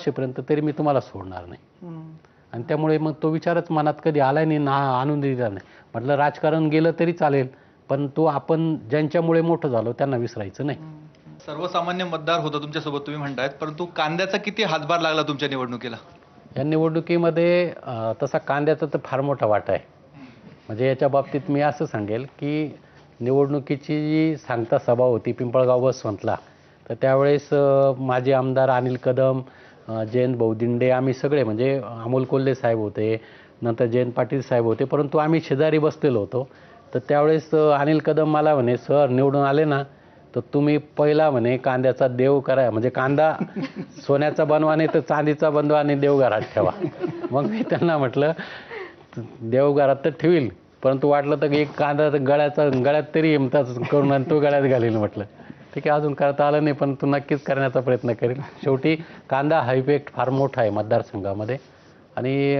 असेपर्यंत तरी मी तुम्हाला सोडणार नाही. आणि त्यामुळे मग तो विचारच मनात कधी आलाय नाही ना आणून दिला नाही. म्हटलं राजकारण गेलं तरी चालेल, पण तो आपण ज्यांच्यामुळे मोठं झालो त्यांना विसरायचं नाही. सर्वसामान्य मतदार होता तुमच्यासोबत तुम्ही म्हणतायत, परंतु कांद्याचा किती हातभार लागला तुमच्या निवडणुकीला? या निवडणुकीमध्ये तसा कांद्याचा तर फार मोठा वाटा आहे. म्हणजे याच्या बाबतीत मी असं सांगेल की निवडणुकीची जी सांगता सभा होती पिंपळगाव बसवंतला, तर त्यावेळेस माजी आमदार अनिल कदम, जयंत भाऊ दिंडे, आम्ही सगळे म्हणजे अमोल कोल्हे साहेब होते, नंतर जयंत पाटील साहेब होते, परंतु आम्ही शेजारी बसलेलो होतो. तर त्यावेळेस अनिल कदम मला म्हणे, सर निवडून आले ना तर तुम्ही पहिला म्हणे कांद्याचा देव करा, म्हणजे कांदा सोन्याचा बनवा नाही तर चांदीचा बनवा आणि देवघरात ठेवा. मग मी त्यांना म्हटलं देवघरात तर ठेवील, परंतु वाटलं तर एक कांदा गळ्यात तरी हिमताच करून आणि तो गळ्यात घालील. म्हटलं ठीक आहे, अजून करता आलं नाही पण तू नक्कीच करण्याचा प्रयत्न करेल. शेवटी कांदा हा इफेक्ट फार मोठा आहे मतदारसंघामध्ये. आणि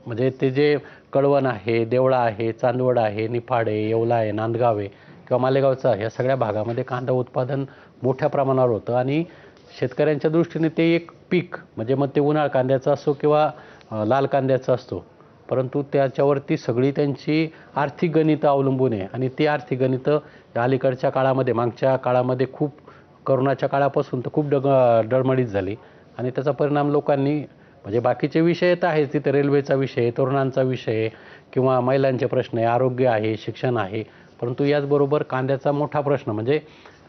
म्हणजे ते जे कळवण आहे, देवळा आहे, चांदवड आहे, निफाड आहे, येवला आहे, नांदगाव आहे किंवा मालेगावचा, या सगळ्या भागामध्ये कांदा उत्पादन मोठ्या प्रमाणावर होतं. आणि शेतकऱ्यांच्या दृष्टीने ते एक पीक, म्हणजे मग ते उन्हाळ कांद्याचं असो किंवा लाल कांद्याचं असतो, परंतु त्याच्यावरती सगळी त्यांची आर्थिक गणितं अवलंबून आहे. आणि ती आर्थिक गणितं अलीकडच्या काळामध्ये, मागच्या काळामध्ये खूप, करोनाच्या काळापासून तर खूप डळमळीत झाली. आणि त्याचा परिणाम लोकांनी, म्हणजे बाकीचे विषय तर आहेत, तिथे रेल्वेचा विषय, तरुणांचा विषय किंवा महिलांचे प्रश्न आहे, आरोग्य आहे, शिक्षण आहे, परंतु याचबरोबर कांद्याचा मोठा प्रश्न म्हणजे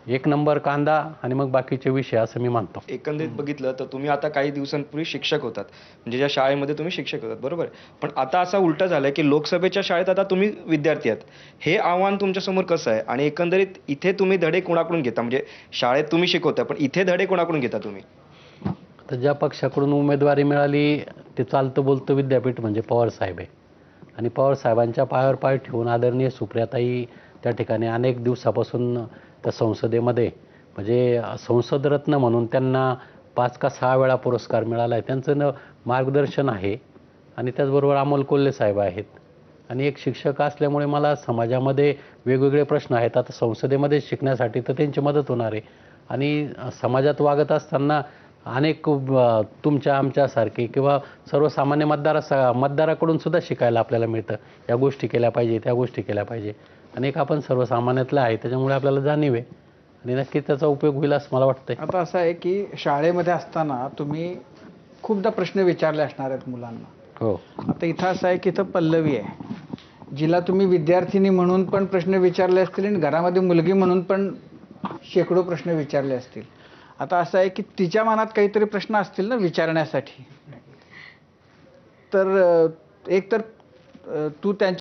एक नंबर कांदा आणि मग बाकीचे विषय, असं मी मानतो. एकंदरीत बघितलं तर तुम्ही आता काही दिवसांपूर्वी शिक्षक होतात, म्हणजे ज्या शाळेमध्ये तुम्ही शिक्षक होतात, बरोबर. पण आता असा उलटा झालाय की लोकसभेच्या शाळेत आता तुम्ही विद्यार्थी आहात. हे आव्हान तुमच्यासमोर कसं आहे आणि एकंदरीत इथे तुम्ही धडे कोणाकडून घेता? म्हणजे शाळेत तुम्ही शिकवता, पण इथे धडे कोणाकडून घेता तुम्ही? तर ज्या पक्षाकडून उमेदवारी मिळाली ते चालतं बोलतं विद्यापीठ म्हणजे पवार साहेब आहे. आणि पवार साहेबांच्या पायावर पाय ठेवून आदरणीय सुप्रियाताई त्या ठिकाणी अनेक दिवसापासून त्या संसदेमध्ये, म्हणजे संसद रत्न म्हणून त्यांना 5 का 6 वेळा पुरस्कार मिळाला आहे. त्यांचं मार्गदर्शन आहे. आणि त्याचबरोबर अमोल कोल्हे साहेब आहेत. आणि एक शिक्षक असल्यामुळे मला समाजामध्ये वेगवेगळे प्रश्न आहेत. आता संसदेमध्ये शिकण्यासाठी तर त्यांची मदत होणार आहे. आणि समाजात वागत असताना अनेक तुमच्या आमच्यासारखे किंवा सर्वसामान्य मतदाराकडून सुद्धा शिकायला आपल्याला मिळतं. या गोष्टी केल्या पाहिजे, त्या गोष्टी केल्या पाहिजे. आणि एक आपण सर्वसामान्यातलं आहे, त्याच्यामुळे आपल्याला जाणीव आहे आणि नक्कीच त्याचा उपयोग होईल असं मला वाटतंय. आता असं आहे की शाळेमध्ये असताना तुम्ही खूपदा प्रश्न विचारले असणार आहेत मुलांना. हो. आता इथं असं आहे की इथं पल्लवी आहे, जिला तुम्ही विद्यार्थिनी म्हणून पण प्रश्न विचारले असतील आणि घरामध्ये मुलगी म्हणून पण शेकडो प्रश्न विचारले असतील. आता असं आहे की तिच्या मनात काहीतरी प्रश्न असतील ना विचारण्यासाठी. तर एक तर तू त्यांच्या